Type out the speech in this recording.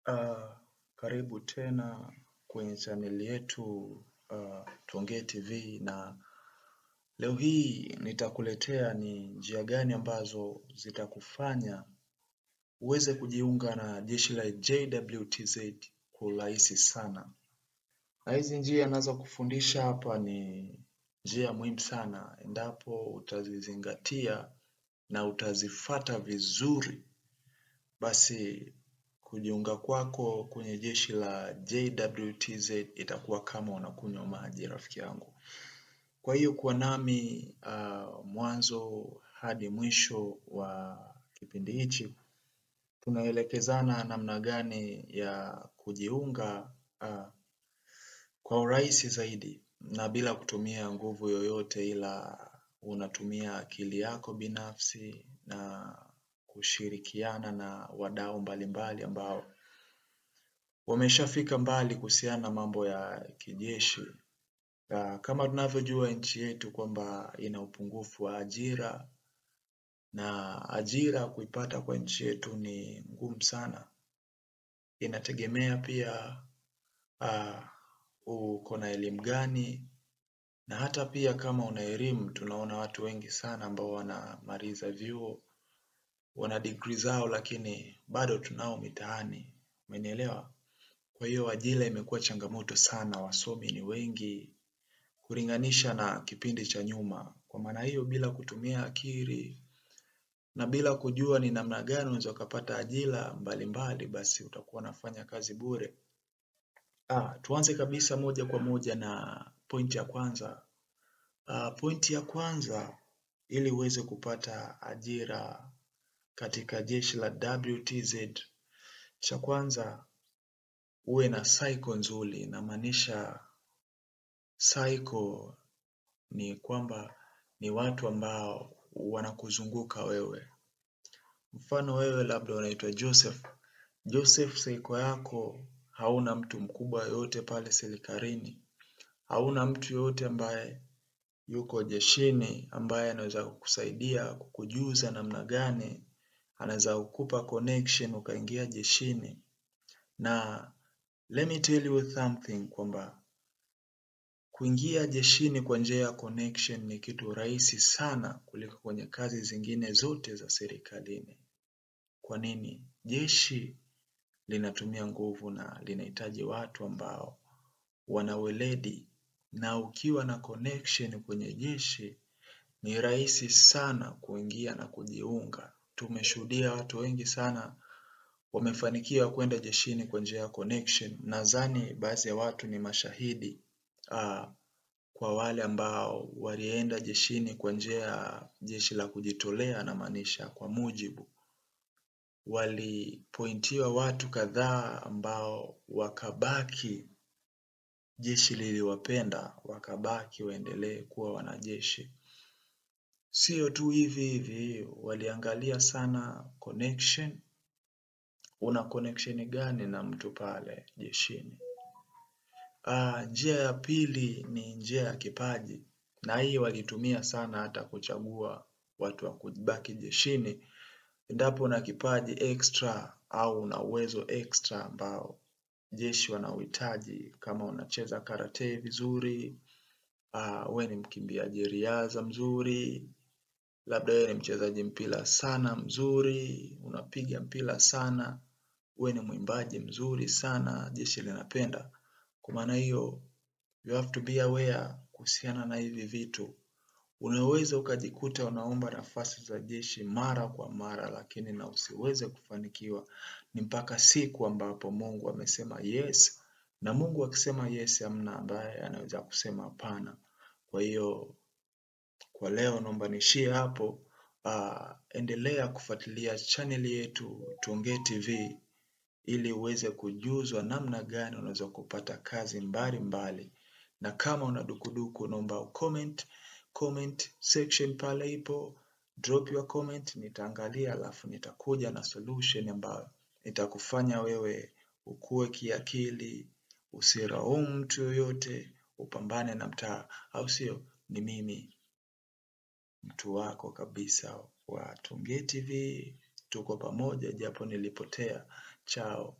Uh, Karibu tena kwenye chaneli yetu Tuongee TV, na leo hii nitakuletea ni njia gani ambazo zitakufanya uweze kujiunga na jeshi la JWTZ kwa urahisi sana. Na hizi njia nazo kufundisha hapa ni njia muhimu sana, endapo utazizingatia na utazifata vizuri, basi kujiunga kwako kwenye jeshi la JWTZ itakuwa kama unakunywa maji, rafiki yangu. Kwa hiyo kuwa nami mwanzo hadi mwisho wa kipindi hichi. Tunaelekezana namna gani ya kujiunga kwa urahisi zaidi na bila kutumia nguvu yoyote, ila unatumia akili yako binafsi na kushirikiana na wadau mbalimbali ambao wameshafika mbali kuhusiana na mambo ya kijeshi. Kama tunavyojua nchi yetu kwamba ina upungufu wa ajira, na ajira kuipata kwa nchi yetu ni ngumu sana. Inategemea pia uko na elimu gani, na hata pia kama una elimu, tunaona watu wengi sana ambao wanamaliza vyuo, wana degree zao, lakini bado tunao mitaani. Umenielewa? Kwa hiyo ajira imekuwa changamoto sana, wasomi ni wengi kulinganisha na kipindi cha nyuma. Kwa maana hiyo, bila kutumia akili na bila kujua ni namna gani unaweza kupata ajira mbalimbali, basi utakuwa unafanya kazi bure. Tuanze kabisa moja kwa moja na pointi ya kwanza. Pointi ya kwanza, ili uweze kupata ajira katika jeshi la WTZ, cha kwanza uwe na cycle nzuri. Namaanisha cycle ni kwamba ni watu ambao wanakuzunguka wewe. Mfano wewe labda unaitwa Joseph. Cycle yako hauna mtu mkubwa yote pale serikalini. Hauna mtu yote ambaye yuko jeshini ambaye anaweza kukusaidia, kukujuza namna gani anaweza kukupa connection ukaingia jeshini. Na let me tell you something, kwamba kuingia jeshini kwa njia ya connection ni kitu rahisi sana kuliko kwenye kazi zingine zote za serikalini. Kwa nini? Jeshi linatumia nguvu na linahitaji watu ambao wana weledi, na ukiwa na connection kwenye jeshi ni rahisi sana kuingia na kujiunga. Tumeshuhudia watu wengi sana wamefanikiwa kwenda jeshini kwa njia ya connection. Nadhani baadhi ya watu ni mashahidi kwa wale ambao walienda jeshini kwa njia ya jeshi la kujitolea. Namaanisha kwa mujibu, walipointiwa watu kadhaa ambao wakabaki, jeshi liliwapenda, wakabaki waendelee kuwa wanajeshi. Sio tu hivi, waliangalia sana connection. Una connection gani na mtu pale jeshini? Njia ya pili ni njia ya kipaji, na hii walitumia sana hata kuchagua watu wa kubaki jeshini. Endapo una kipaji extra au una uwezo extra ambao jeshi wanauhitaji, kama unacheza karate vizuri, wewe ni mkimbiaji riadha mzuri, labda wewe ni mchezaji mpira sana mzuri, unapiga mpira sana, wewe ni mwimbaji mzuri sana, jeshi linapenda. Kwa maana hiyo, you have to be aware kuhusiana na hivi vitu. Unaweza ukajikuta unaomba nafasi za jeshi mara kwa mara, lakini na usiweze kufanikiwa. Ni mpaka siku ambapo Mungu amesema yes, na Mungu akisema yes hamna ambaye anaweza kusema hapana. Kwa hiyo kwa leo naomba niishie hapo. Endelea kufuatilia channel yetu Tuongee TV ili uweze kujuzwa namna gani unaweza kupata kazi mbalimbali. Na kama una dukuduku, naomba comment section pale ipo, drop your comment, nitaangalia alafu nitakuja na solution ambayo itakufanya wewe ukue kiakili, usiraumu mtu yoyote, upambane na mtaa, au sio? Ni mimi mtu wako kabisa wa Tuongee TV. Tuko pamoja japo nilipotea. Chao.